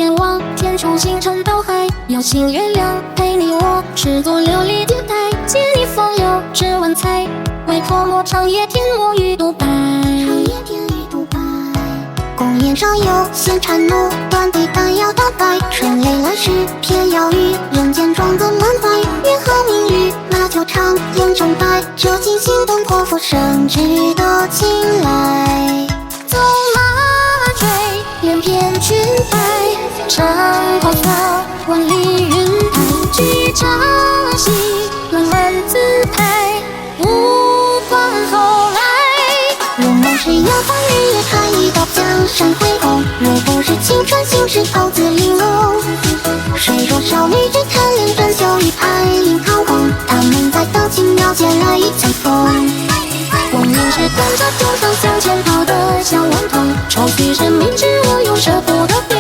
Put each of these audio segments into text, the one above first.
眼望，天穹星辰到海，有情月亮陪你我，赤足琉璃阶台，借你风流只问财，为泼墨长夜天魔欲独白。公宴上有仙缠怒，断臂丹药大败，春雷来时偏要雨，人间装个满怀，约好明日马球场演成败，这尽心动破釜升值得青睐。纵马追，连片裙摆，长袍飘，万里云台，举朝夕，浪漫姿态，无关后来。如梦是要翻日月看一道江山恢宏，若不是青春心事投资玲珑。谁说少女只贪恋珍馐与拍影堂皇，他们在等轻描剑来一相逢。光阴是跟着风声向前跑的小顽童，愁绪是明知我永舍不得丢。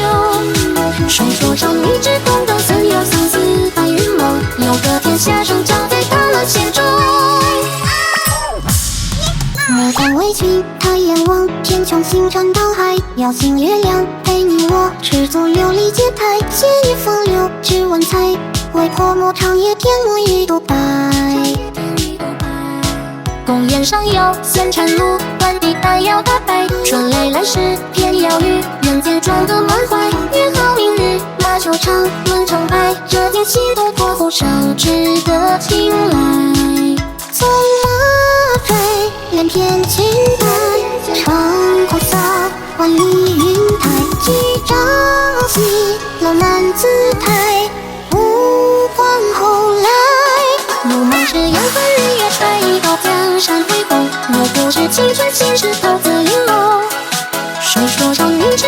谁说少女只懂得怎样相思白云梦，有个天下生长在大了心中。牡丹围裙抬眼望，天穹星辰到海，遥星月亮陪你我，赤足琉璃阶台，借你风流只问财，为泼墨长夜天魔欲独白。公宴上有仙缠怒，断臂丹药大败，春雷来时偏要雨，人间装个满怀，约好明日马球场论成败，这尽心动破釜升值得青睐。纵马追，连片裙摆，长袍飘，万里云台，举朝夕，浪漫姿态，无关后来。如梦是要翻日月揣一道江山恢宏，若不是青春心事投资玲珑。谁说少女只